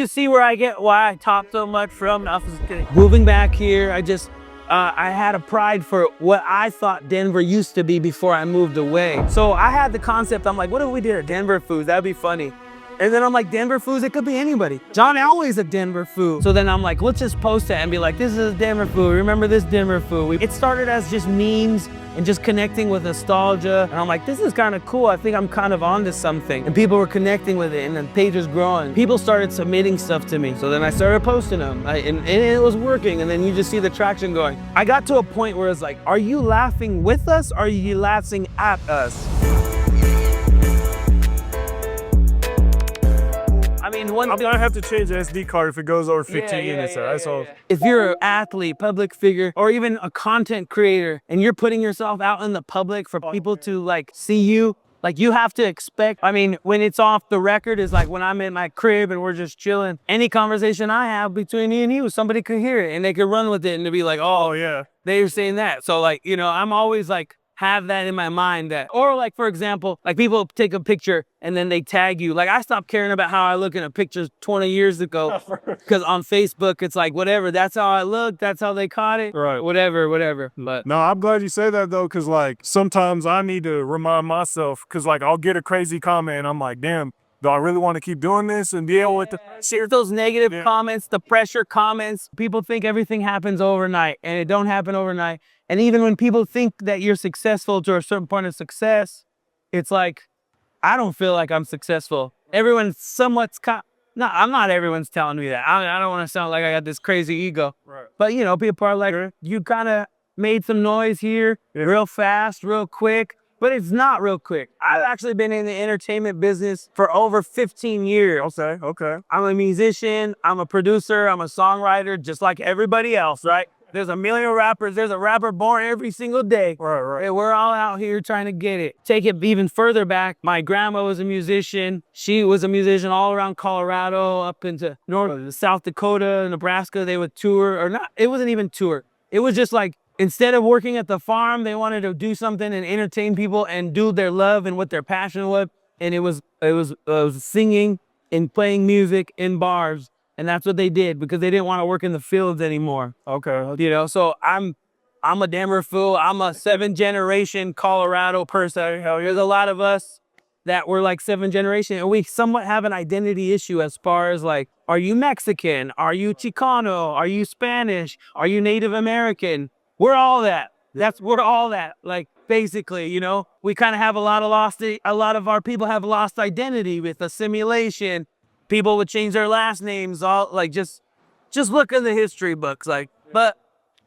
You see where I get why I talk so much from? I was kidding. Moving back here, I had a pride for what I thought Denver used to be before I moved away. So I had the concept, I'm like, what if we did a Denver Foos? That'd be funny. And then I'm like, Denver Foos, it could be anybody. John Elway's a Denver Foo. So then I'm like, let's just post it and be like, this is a Denver Foo. Remember this Denver Foo? It started as just memes and just connecting with nostalgia. And I'm like, this is kind of cool. I think I'm kind of onto something. And people were connecting with it and the page was growing. People started submitting stuff to me. So then I started posting them and it was working. And then you just see the traction going. I got to a point where it's like, are you laughing with us? Or are you laughing at us? I mean, I have to change the SD card if it goes over 15 minutes. That's all. If you're an athlete, public figure, or even a content creator, and you're putting yourself out in the public for people to like see you, like you have to expect, I mean, when it's off the record is like when I'm in my crib and we're just chilling, any conversation I have between me and you, somebody could hear it and they could run with it and be like, oh yeah, they were saying that. So like, you know, I'm always like, have that in my mind that, or like, for example, like people take a picture and then they tag you. Like I stopped caring about how I look in a picture 20 years ago because on Facebook, it's like, whatever, that's how I look. That's how they caught it. Right. Whatever. But no, I'm glad you say that though. Cause like sometimes I need to remind myself cause like I'll get a crazy comment and I'm like, damn, do I really want to keep doing this and deal with the share those negative comments, the pressure comments. People think everything happens overnight and it don't happen overnight. And even when people think that you're successful to a certain point of success, it's like, I don't feel like I'm successful. Everyone's somewhat, I'm not everyone's telling me that. I don't want to sound like I got this crazy ego. Right. But you know, people are like, you kind of made some noise here real fast, real quick. But it's not real quick. I've actually been in the entertainment business for over 15 years. Okay. I'm a musician, I'm a producer, I'm a songwriter, just like everybody else, right? There's a million rappers, there's a rapper born every single day. Right. And we're all out here trying to get it. Take it even further back, my grandma was a musician. She was a musician all around Colorado, up into South Dakota, Nebraska. They would tour, or not, it wasn't even tour. It was just like, instead of working at the farm, they wanted to do something and entertain people and do their love and what their passion was. And it was singing and playing music in bars. And that's what they did because they didn't want to work in the fields anymore. Okay. You know, so I'm a Denver fool. I'm a 7th generation Colorado person. There's a lot of us that were like 7th generation, and we somewhat have an identity issue as far as like, are you Mexican? Are you Chicano? Are you Spanish? Are you Native American? We're all that. We're all that. Like basically, you know, we kind of have a lot of our people have lost identity with assimilation. People would change their last names, all like just look in the history books, like. But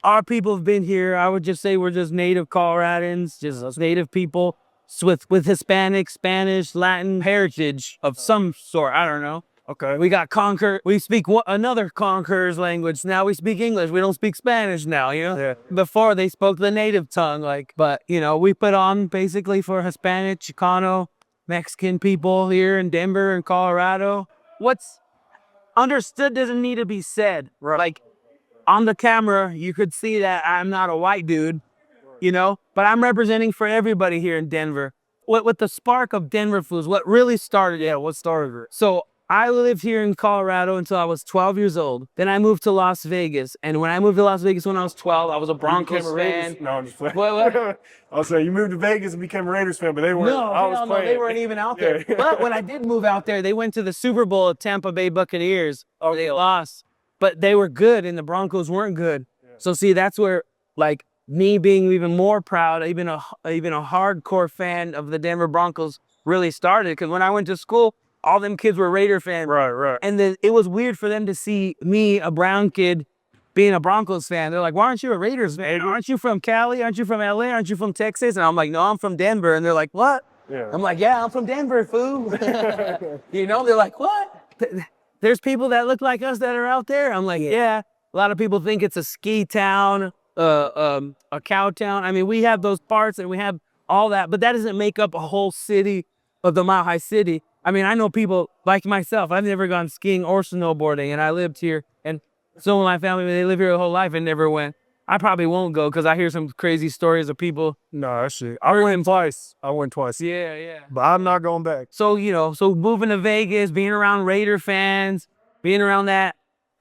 our people have been here. I would just say we're just native Coloradans, just native people with Hispanic, Spanish, Latin heritage of some sort. I don't know. Okay. We got we speak another conqueror's language. Now we speak English. We don't speak Spanish now, you know? Yeah. Before they spoke the native tongue, like, but you know, we put on basically for Hispanic, Chicano, Mexican people here in Denver and Colorado. What's understood doesn't need to be said. Right. Like on the camera, you could see that I'm not a white dude, you know, but I'm representing for everybody here in Denver. What the spark of Denver Foos, what really started it? What started it? So I lived here in Colorado until I was 12 years old. Then I moved to Las Vegas. And when I moved to Las Vegas when I was 12, I was a Broncos fan. No, I'm just playing. What? I'll say you moved to Vegas and became a Raiders fan, but they weren't. No, they weren't even out there. But when I did move out there, they went to the Super Bowl at Tampa Bay Buccaneers. Oh, they lost. But they were good and the Broncos weren't good. Yeah. So see, that's where like me being even more proud, even a hardcore fan of the Denver Broncos really started. Because when I went to school, all them kids were Raider fans. Right. And then it was weird for them to see me, a brown kid, being a Broncos fan. They're like, why aren't you a Raiders fan? Aren't you from Cali? Aren't you from LA? Aren't you from Texas? And I'm like, no, I'm from Denver. And they're like, what? Yeah. I'm like, yeah, I'm from Denver, fool. You know, they're like, what? There's people that look like us that are out there. I'm like, yeah. A lot of people think it's a ski town, a cow town. I mean, we have those parts and we have all that, but that doesn't make up a whole city of the Mile High City. I mean, I know people like myself. I've never gone skiing or snowboarding, and I lived here. And some of my family, they live here their whole life and never went. I probably won't go because I hear some crazy stories of people. No, that shit. I went twice. Yeah. But I'm not going back. So, you know, moving to Vegas, being around Raider fans, being around that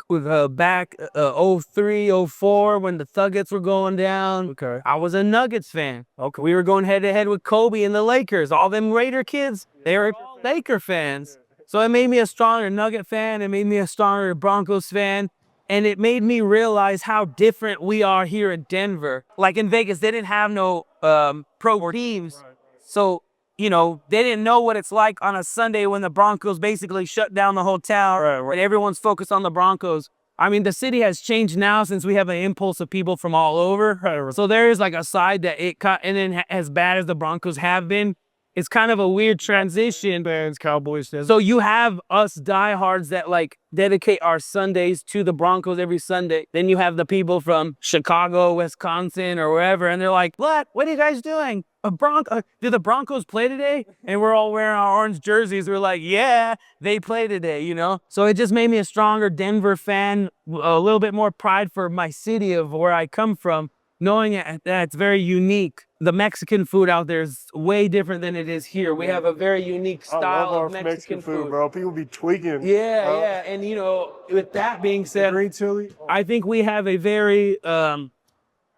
with back 03, 04 when the Thuggets were going down. Okay. I was a Nuggets fan. Okay. We were going head to head with Kobe and the Lakers. All them Raider kids, they were Laker fans. So it made me a stronger Nugget fan. It made me a stronger Broncos fan. And it made me realize how different we are here in Denver. Like in Vegas, they didn't have no pro teams. So, you know, they didn't know what it's like on a Sunday when the Broncos basically shut down the whole town and everyone's focused on the Broncos. I mean, the city has changed now since we have an impulse of people from all over. So there is like a side that and then as bad as the Broncos have been, it's kind of a weird transition. Fans, Cowboys fans. So you have us diehards that like dedicate our Sundays to the Broncos every Sunday. Then you have the people from Chicago, Wisconsin, or wherever, and they're like, "What? What are you guys doing? Did the Broncos play today?" And we're all wearing our orange jerseys. We're like, "Yeah, they play today," you know? So it just made me a stronger Denver fan, a little bit more pride for my city of where I come from, knowing that it's very unique. The Mexican food out there is way different than it is here. We have a very unique style of Mexican food, bro. People be tweaking. Yeah. And you know, with that being said, Green chili. I think we have a very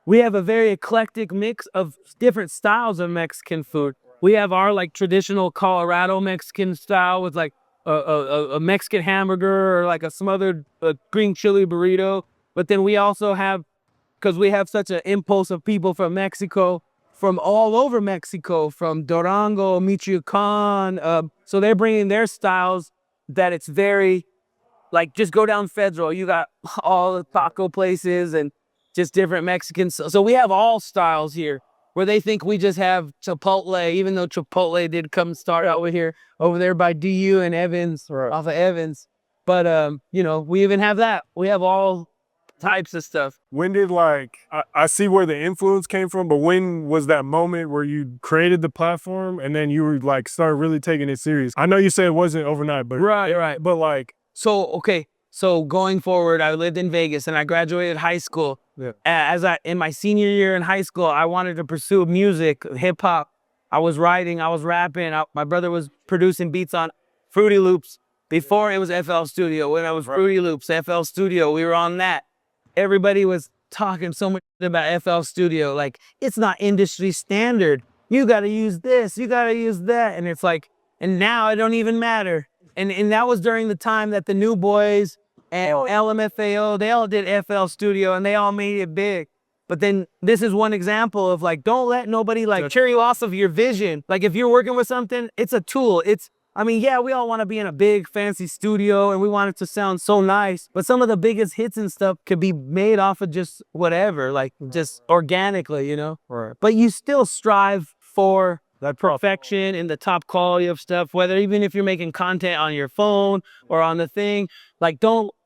eclectic mix of different styles of Mexican food. We have our like traditional Colorado Mexican style with like a Mexican hamburger or like a smothered green chili burrito. But then we also have, because we have such an impulse of people from Mexico, from all over Mexico, from Durango, Michoacan. So they're bringing their styles that it's very, like, just go down Federal. You got all the taco places and just different Mexicans. So we have all styles here, where they think we just have Chipotle, even though Chipotle did come start out with here, over there by DU and Evans, off of Evans. But, you know, we even have that. We have all types of stuff. When did I see where the influence came from, but when was that moment where you created the platform and then you were like started really taking it serious? I know you said it wasn't overnight, but Right. But like, so going forward, I lived in Vegas and I graduated high school. Yeah. In my senior year in high school, I wanted to pursue music, hip hop. I was writing, I was rapping. My brother was producing beats on Fruity Loops before it was FL Studio. When I was Fruity Loops, FL Studio, we were on that. Everybody was talking so much about FL Studio, like it's not industry standard. You got to use this, you got to use that, and it's like, and now it don't even matter. And that was during the time that the New Boys and LMFAO, they all did FL Studio and they all made it big. But then this is one example of like, don't let nobody like cheer you off of your vision. Like if you're working with something, it's a tool. I mean, yeah, we all want to be in a big fancy studio and we want it to sound so nice, but some of the biggest hits and stuff could be made off of just whatever, like just organically, you know? Right. But you still strive for that perfection and the top quality of stuff, whether even if you're making content on your phone or on the thing, like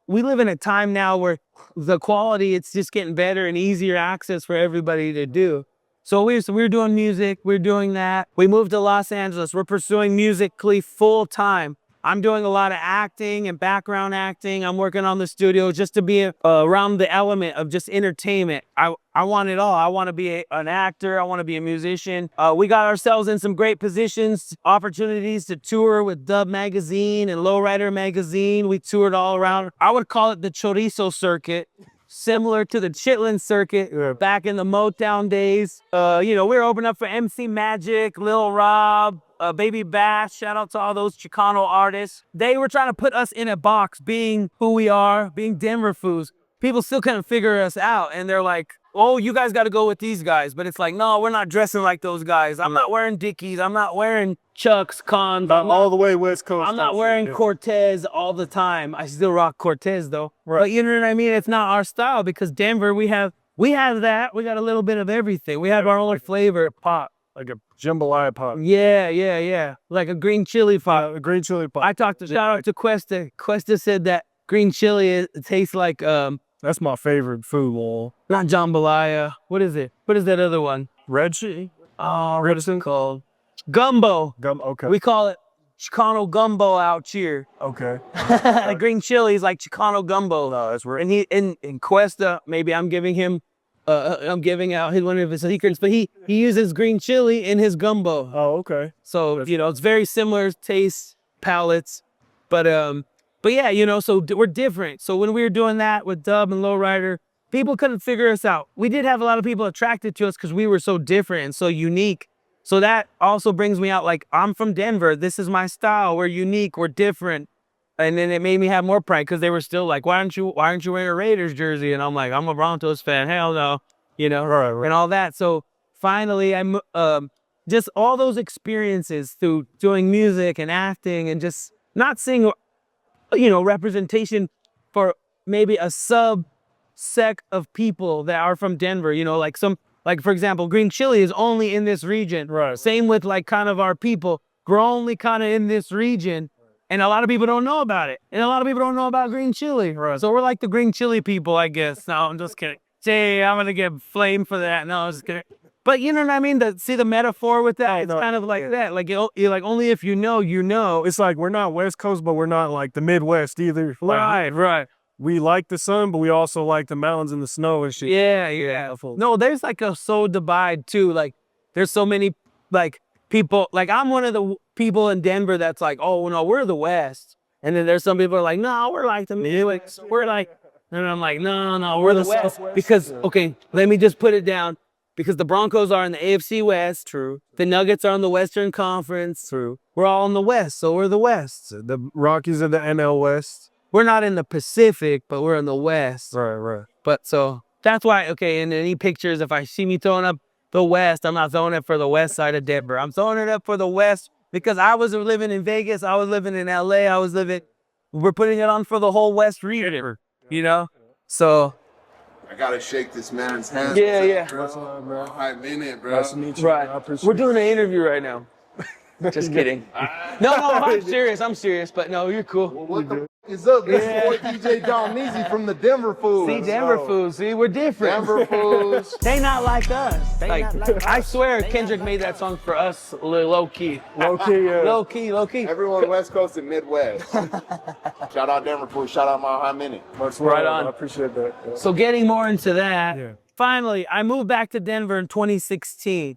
we live in a time now where the quality, it's just getting better and easier access for everybody to do. So we're doing music, we're doing that. We moved to Los Angeles, we're pursuing musically full time. I'm doing a lot of acting and background acting. I'm working on the studio just to be around the element of just entertainment. I want it all. I want to be an actor, I want to be a musician. We got ourselves in some great positions, opportunities to tour with Dub Magazine and Lowrider Magazine. We toured all around. I would call it the Chorizo circuit. Similar to the Chitlin circuit back in the Motown days. You know, we were opening up for MC Magic, Lil Rob, Baby Bash. Shout out to all those Chicano artists. They were trying to put us in a box, being who we are, being Denver Foos. People still couldn't figure us out, and they're like, oh, you guys got to go with these guys. But it's like, no, we're not dressing like those guys. I'm not wearing Dickies. I'm not wearing Chucks, Cons. all the way West Coast. I'm not wearing Cortez all the time. I still rock Cortez though. Right. But you know what I mean? It's not our style because Denver, we have that. We got a little bit of everything. We have our own flavor pop. Like a jambalaya pop. Yeah. Like a green chili pop. A green chili pop. Shout out to Cuesta. Cuesta said that green chili it tastes like that's my favorite food, Lowell. Not jambalaya. What is it? What is that other one? Red chili? Oh, what's it called? Gumbo. Okay. We call it Chicano gumbo out here. Okay. Green chili is like Chicano gumbo. No, that's right. And he in Cuesta, maybe I'm giving him I'm giving out one of his secrets, but he uses green chili in his gumbo. Oh, okay. So, you know, it's very similar taste palettes, but But yeah, you know, so we're different. So when we were doing that with Dub and Lowrider, people couldn't figure us out. We did have a lot of people attracted to us because we were so different and so unique. So that also brings me out, like, I'm from Denver. This is my style. We're unique. We're different. And then it made me have more pride because they were still like, why aren't you wearing a Raiders jersey? And I'm like, I'm a Broncos fan. Hell no. You know, and all that. So finally, just all those experiences through doing music and acting and just not seeing, you know, representation for maybe a sect of people that are from Denver, you know, like for example, green chili is only in this region. Right. Same with like kind of our people. We're only kind of in this region. And a lot of people don't know about it. And a lot of people don't know about green chili. Right. So we're like the green chili people, I guess. No, I'm just kidding. Jay, I'm gonna get flamed for that. No, I'm just kidding. But you know what I mean? See the metaphor with that? It's kind of like that. Like, you're like, only if you know, you know. It's like we're not West Coast, but we're not like the Midwest either. Right, right. We like the sun, but we also like the mountains and the snow and shit. Yeah, yeah. No, there's like a soul divide too. Like, there's so many like people. Like, I'm one of the people in Denver that's like, oh no, we're the West. And then there's some people are like, no, we're like the Midwest. We're like, and I'm like, no, we're the West. Because okay, let me just put it down. Because the Broncos are in the AFC West. True. The Nuggets are in the Western Conference. True. We're all in the West, so we're the West. The Rockies are the NL West. We're not in the Pacific, but we're in the West. Right. But so that's why, okay, in any pictures, if I see me throwing up the West, I'm not throwing it for the West side of Denver. I'm throwing it up for the West because I was living in Vegas. I was living in LA. We're putting it on for the whole West region, you know? So. I gotta shake this man's hand. Yeah. Bro. I mean it, bro. Nice to meet you. Right. We're doing an interview right now. Just kidding. No, I'm serious, but no, you're cool. Well, what the f is up? This is boy DJONMUTE from the Denver Foos. See, Denver Foos. See, we're different. Denver Foos. They not like us. I swear Kendrick made that song for us low key. Low key, yeah. Low key. Everyone West Coast and Midwest. Shout out Denver Foos. Shout out Mile High Minute. Right on. I appreciate that. Yeah. So getting more into that, Yeah. Finally, I moved back to Denver in 2016.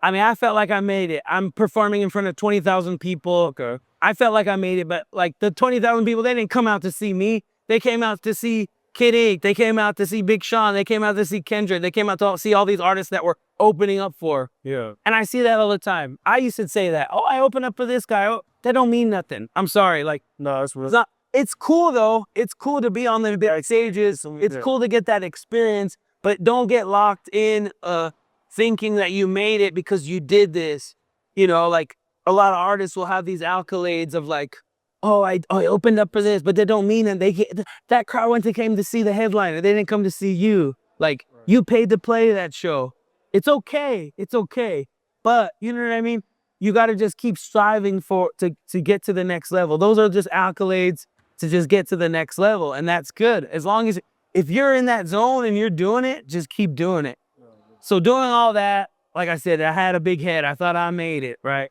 I mean, I felt like I made it. I'm performing in front of 20,000 people. Okay. I felt like I made it, but like the 20,000 people, they didn't come out to see me. They came out to see Kid Ink. They came out to see Big Sean. They came out to see Kendrick. They came out to see all these artists that were opening up for. Yeah. And I see that all the time. I used to say that. Oh, I open up for this guy. Oh, that don't mean nothing. I'm sorry. Like, No, that's it's not. It's cool though. It's cool to be on the big stages. It's cool to get that experience, but don't get locked in thinking that you made it because you did this. You know, like a lot of artists will have these accolades of like, oh, I opened up for this, but they don't mean it. That crowd came to see the headliner. They didn't come to see you. Like, you paid to play that show. It's okay. It's okay. But you know what I mean? You got to just keep striving to get to the next level. Those are just accolades to just get to the next level. And that's good. As long as, if you're in that zone and you're doing it, just keep doing it. So doing all that, like I said, I had a big head. I thought I made it, right?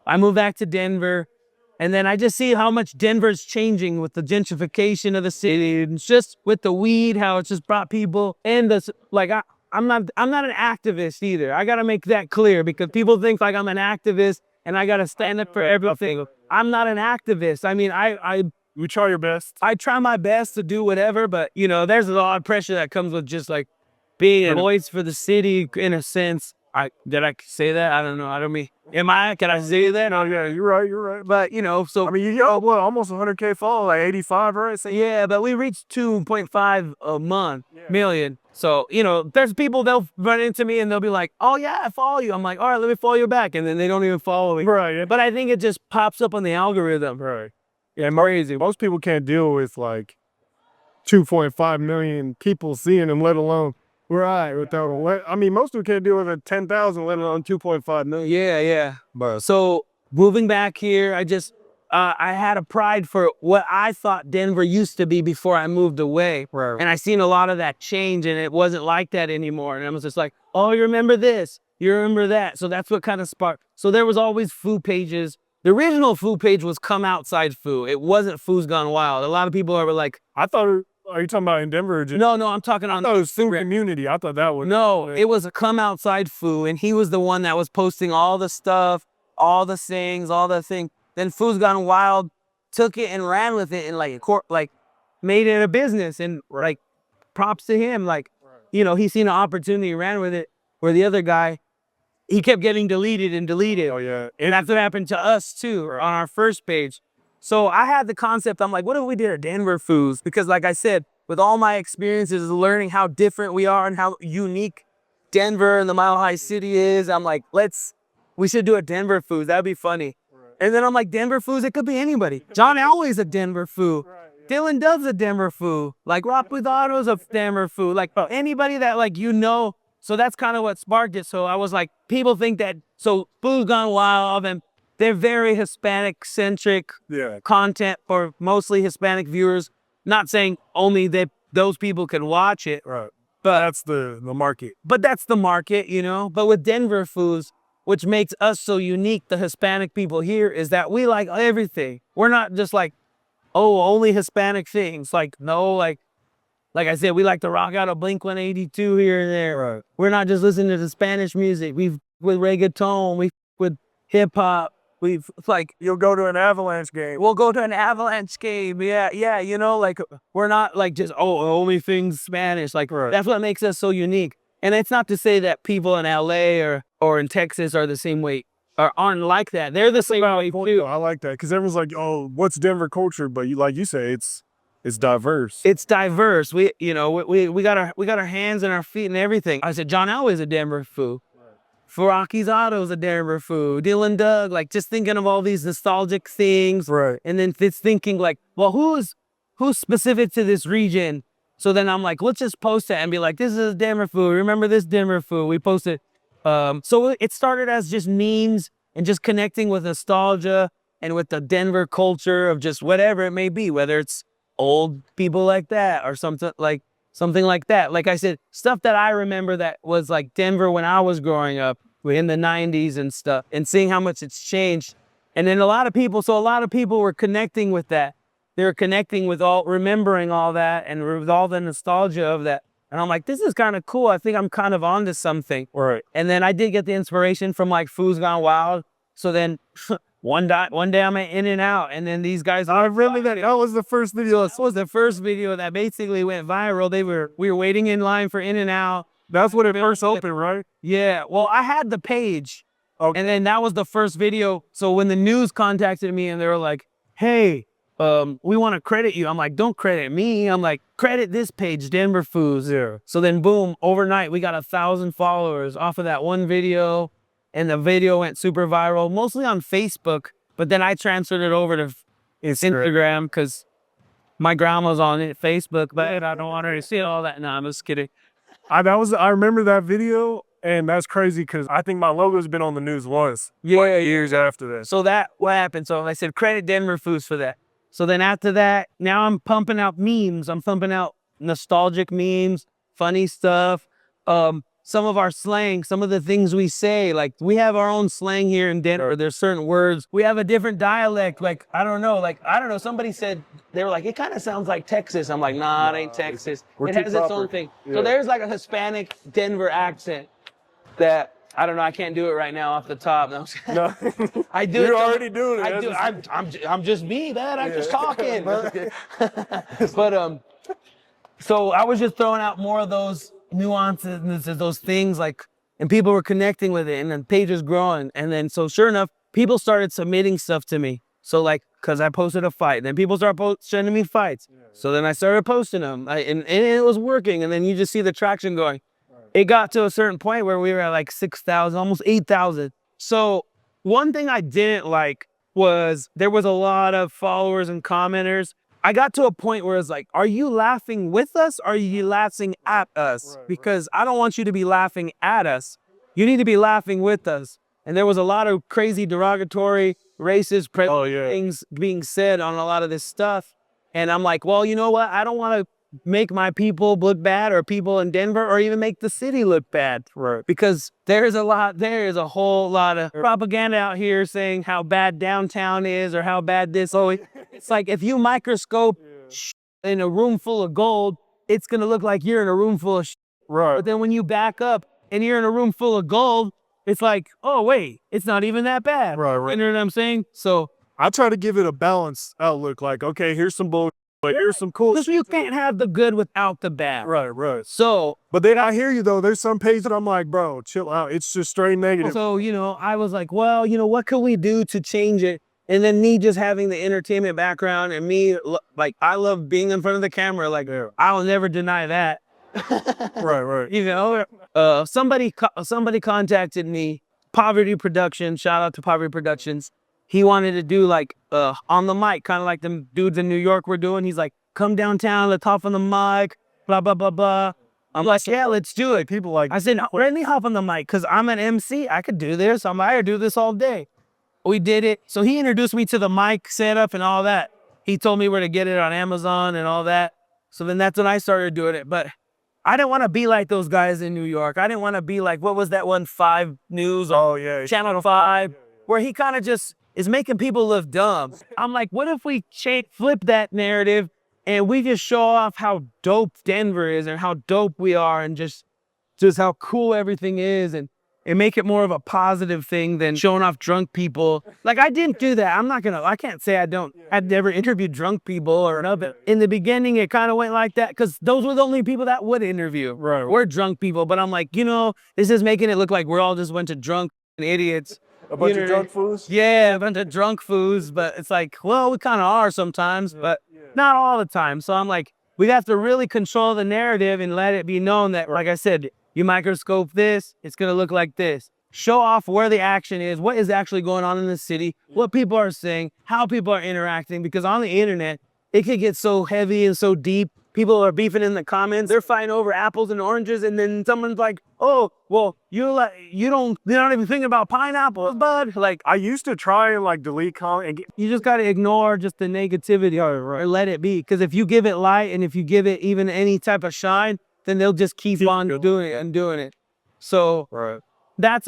I moved back to Denver. And then I just see how much Denver's changing with the gentrification of the city. And it's just with the weed, how it's just brought people in. I'm not an activist either. I got to make that clear because people think like I'm an activist and I got to stand up for everything. I'm not an activist. I mean, you try your best. I try my best to do whatever, but you know, there's a lot of pressure that comes with just like being a voice for the city in a sense. Did I say that? I don't know. Can I say that? No, yeah, you're right. But you know, so I mean, almost 100K follow, like 85, right? So, yeah, but we reached 2.5 a month million. So, you know, there's people, they'll run into me and they'll be like, oh yeah, I follow you. I'm like, all right, let me follow you back. And then they don't even follow me. Right. Yeah. But I think it just pops up on the algorithm. Right. Yeah, crazy. Most people can't deal with like 2.5 million people seeing them, let alone I mean, most people can't deal with 10,000, let alone 2.5 million. Yeah. But so moving back here, I had a pride for what I thought Denver used to be before I moved away. Right. And I seen a lot of that change and it wasn't like that anymore. And I was just like, oh, you remember this? You remember that? So that's what kind of sparked. So there was always Foo pages. The original Foo page was Come Outside Foo. It wasn't Foo's Gone Wild. A lot of people were like, are you talking about in Denver? Or just, no, I'm talking on. I thought it was Foo Community. I thought that was. No, it was a Come Outside Foo. And he was the one that was posting all the stuff, all the things, all the things. Then Foo's Gone Wild took it and ran with it and like made it a business, and like props to him. Like, you know, he seen an opportunity, ran with it, where the other guy, he kept getting deleted and deleted. Oh yeah. And that's what happened to us too, on our first page. So I had the concept, I'm like, what if we did a Denver Foos? Because like I said, with all my experiences learning how different we are and how unique Denver and the Mile High City is, I'm like, we should do a Denver Foos. That'd be funny. And then I'm like, Denver Foos, it could be anybody. John Elway's a Denver Foo. Dylan Dove's a Denver Foo. Like Rock with Auto's a Denver Foo. Like anybody that like, you know. So that's kind of what sparked it. So I was like, people think that, so Foos Gone Wild, and they're very Hispanic-centric content for mostly Hispanic viewers. Not saying only that those people can watch it. Right. But that's the market. But that's the market, you know? But with Denver Foos, which makes us so unique, the Hispanic people here, is that we like everything. We're not just like, oh, only Hispanic things. Like, no, like I said, we like to rock out a Blink-182 here and there. Right. We're not just listening to the Spanish music. We've with reggaeton, we with hip hop. We've like, you'll go to an Avalanche game. We'll go to an Avalanche game. Yeah. You know, like we're not like just, oh, only things Spanish. Like that's what makes us so unique. And it's not to say that people in LA or in Texas are the same way, or aren't like that. They're the same way too. I like that, because everyone's like, oh, what's Denver culture? But you, like you say, it's diverse. It's diverse. We got our hands and our feet and everything. I said, John Elway's a Denver Foo. Rocky's Auto's a Denver Foo. Dylan Doug, like just thinking of all these nostalgic things. Right. And then it's thinking like, well, who's specific to this region? So then I'm like, let's just post it and be like, this is a Denver Foo. Remember this Denver Foo? We posted. So it started as just memes and just connecting with nostalgia and with the Denver culture of just whatever it may be, whether it's old people like that or something like that. Like I said, stuff that I remember that was like Denver when I was growing up in the 90s and stuff, and seeing how much it's changed. And then a lot of people were connecting with that. They were connecting with remembering all that and with all the nostalgia of that. And I'm like, this is kind of cool. I think I'm kind of onto something. Right. And then I did get the inspiration from like Foos Gone Wild. So then one day I'm at In-N-Out, and then these guys. That was the first video. That was the first video that basically went viral. We were waiting in line for In-N-Out. That's when it first opened, right? Yeah. Well, I had the page. Okay. And then that was the first video. So when the news contacted me and they were like, hey, we want to credit you. I'm like, don't credit me. I'm like, credit this page, Denver Foos. Yeah. So then boom, overnight we got 1,000 followers off of that one video. And the video went super viral, mostly on Facebook. But then I transferred it over to Instagram because my grandma's on Facebook, but I don't want her to see all that. No, I'm just kidding. I remember that video, and that's crazy because I think my logo's been on the news once. Yeah, years after that. So what happened? So I said, credit Denver Foos for that. So then after that, now I'm pumping out memes. I'm pumping out nostalgic memes, funny stuff. Some of our slang, some of the things we say, like we have our own slang here in Denver. There's certain words. We have a different dialect. Like, I don't know. Somebody said, they were like, it kind of sounds like Texas. I'm like, nah, it ain't Texas. It has its own thing. Yeah. So there's like a Hispanic Denver accent that, I don't know, I can't do it right now off the top. No. I do. You're already doing it. I do. I'm just me, man. I'm just talking. But, so I was just throwing out more of those nuances, those things, like, and people were connecting with it, and then page was growing. And then, so sure enough, people started submitting stuff to me. So like, cause I posted a fight, then people started sending me fights. So then I started posting them, and it was working. And then you just see the traction going. It got to a certain point where we were at like 6,000, almost 8,000. So one thing I didn't like was there was a lot of followers and commenters. I got to a point where it's like, are you laughing with us? Or are you laughing at us? Because I don't want you to be laughing at us. You need to be laughing with us. And there was a lot of crazy derogatory, racist things being said on a lot of this stuff. And I'm like, well, you know what? I don't want to make my people look bad, or people in Denver, or even make the city look bad. Because there is a whole lot of propaganda out here saying how bad downtown is, or how bad this. Oh, it's like if you microscope in a room full of gold, it's going to look like you're in a room full of Right. But then when you back up and you're in a room full of gold, it's like, oh, wait, it's not even that bad. Right. You know what I'm saying? So I try to give it a balanced outlook. Like, okay, here's some bullshit, but here's some cool Because shit. you can't have the good without the bad. Right. So, But then I hear you though. There's some pages that I'm like, bro, chill out. It's just straight negative. so, I was like, well, what can we do to change it? And then me just having the entertainment background and me, like, I love being in front of the camera. Like, I will never deny that. Right. Somebody contacted me, Poverty Production, shout out to Poverty Productions. He wanted to do like on the mic, kind of like them dudes in New York were doing. He's like, come downtown, let's hop on the mic, blah, blah, blah, blah. I'm like, yeah, let's do it. People like, I said, no, let me hop on the mic because I'm an MC. I could do this. I could do this all day. We did it. So he introduced me to the mic setup and all that. He told me where to get it on Amazon and all that. So then that's when I started doing it. But I didn't want to be like those guys in New York. I didn't want to be like, what was that one, 5 News on Channel 5, where he kind of just is making people look dumb. I'm like, what if we flip that narrative and we just show off how dope Denver is and how dope we are and just how cool everything is and make it more of a positive thing than showing off drunk people. Like, I didn't do that. I can't say I've never interviewed drunk people or nothing. In the beginning, it kind of went like that because those were the only people that would interview. Right. We're drunk people. But I'm like, this is making it look like we're all just a bunch of drunk idiots. a bunch of drunk foos. Yeah, a bunch of drunk foos. But it's like, well, we kind of are sometimes, but not all the time. So I'm like, we have to really control the narrative and let it be known that, like I said, you microscope this, it's gonna look like this. Show off where the action is, what is actually going on in the city, what people are saying, how people are interacting, because on the internet, it could get so heavy and so deep. People are beefing in the comments, they're fighting over apples and oranges, and then someone's like, oh, well, you're not even thinking about pineapples, bud. Like, I used to try and like delete comment. you just gotta ignore just the negativity or let it be. Because if you give it light and if you give it even any type of shine, then they'll just keep on doing it and doing it. So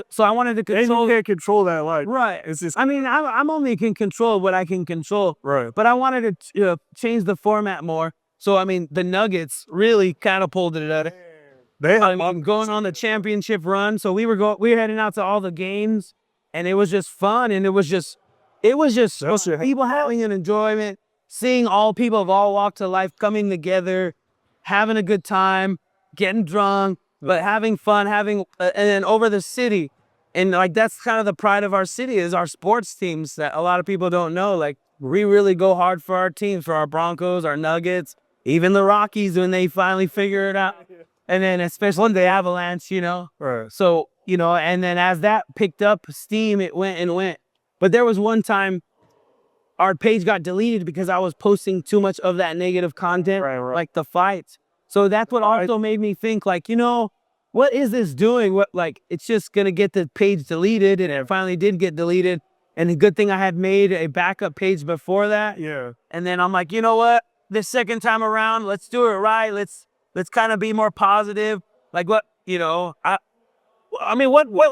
so I wanted to control. And you can't control that light. Right. It's just, I'm only can control what I can control. Right. But I wanted to change the format more. So the Nuggets really catapulted it. I'm going on the championship run. So we were heading out to all the games, and it was just fun, and it was just people having an enjoyment, seeing all people of all walks of life coming together, having a good time, getting drunk, but having fun, and then over the city. And like, that's kind of the pride of our city is our sports teams that a lot of people don't know. Like, we really go hard for our teams, for our Broncos, our Nuggets, even the Rockies when they finally figure it out. And then especially the Avalanche, Right. So, and then as that picked up steam, it went and went. But there was one time our page got deleted because I was posting too much of that negative content, like the fights. So that's what also made me think, like, what is this doing? It's just gonna get the page deleted, and it finally did get deleted. And the good thing I had made a backup page before that. Yeah. And then I'm like, you know what? This second time around, let's do it right. Let's kind of be more positive. Like, what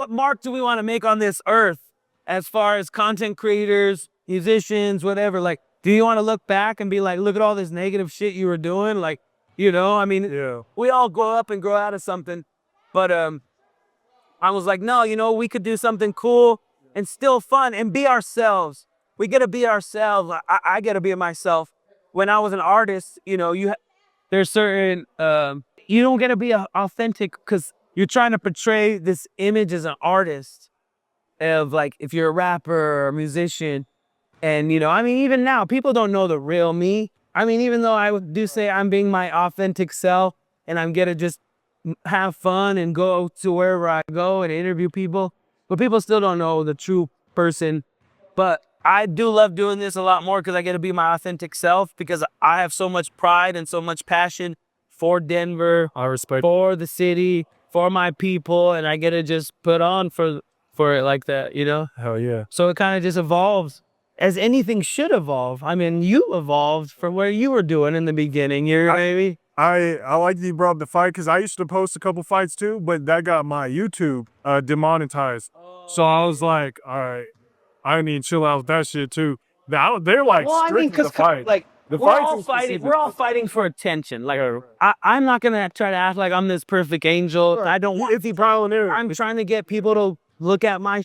mark do we want to make on this earth as far as content creators, musicians, whatever? Like, do you want to look back and be like, look at all this negative shit you were doing? Like, we all grow up and grow out of something. But I was like, no, we could do something cool and still fun and be ourselves. We got to be ourselves. I got to be myself. When I was an artist, there's certain, you don't get to be authentic because you're trying to portray this image as an artist of, like, if you're a rapper or a musician. And, even now, people don't know the real me. Even though I do say I'm being my authentic self and I'm going to just have fun and go to wherever I go and interview people, but people still don't know the true person. But I do love doing this a lot more because I get to be my authentic self, because I have so much pride and so much passion for Denver, for the city, for my people, and I get to just put on for it like that, Hell yeah. So it kind of just evolves as anything should evolve. You evolved from where you were doing in the beginning. I like that you brought up the fight because I used to post a couple fights too, but that got my YouTube demonetized. So I was like, all right, I need to chill out with that shit too. They're like, strict with the fight. Like, the we're all fighting for attention. Like, I'm not gonna try to act like I'm this perfect angel. I don't want. It's trial and error. I'm trying to get people to look at my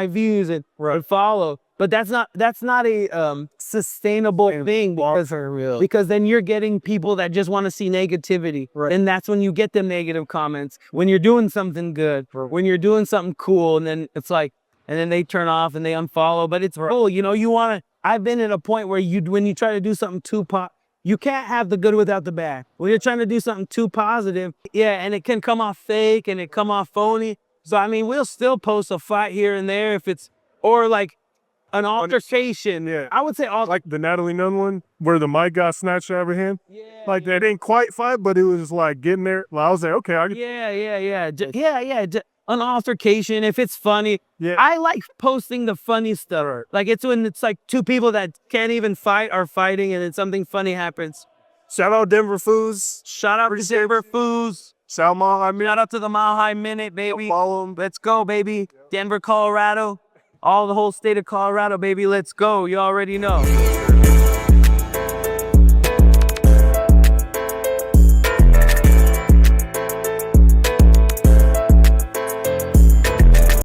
views and follow. But that's not a sustainable thing because then you're getting people that just want to see negativity. Right. And that's when you get them negative comments. When you're doing something good, when you're doing something cool, and then it's like, and then they turn off and they unfollow. But it's cool, you know, you want to, I've been at a point where when you try to do something too you can't have the good without the bad. When you're trying to do something too positive, yeah, and it can come off fake and it come off phony. So, I mean, we'll still post a fight here and there if it's, or like, an altercation. Yeah. I would say like the Natalie Nunn one where the mic got snatched out of her hand. Yeah. Like that didn't quite fight, but it was like getting there. Well, I was like, okay, an altercation if it's funny. Yeah. I like posting the funny stuff. Like it's when it's like two people that can't even fight are fighting and then something funny happens. Shout out Denver Foos. Shout out to Denver Foos. Shout out to the Mile High Minute, baby. Follow them. Let's go, baby. Denver, Colorado. All the whole state of Colorado, baby. Let's go. You already know.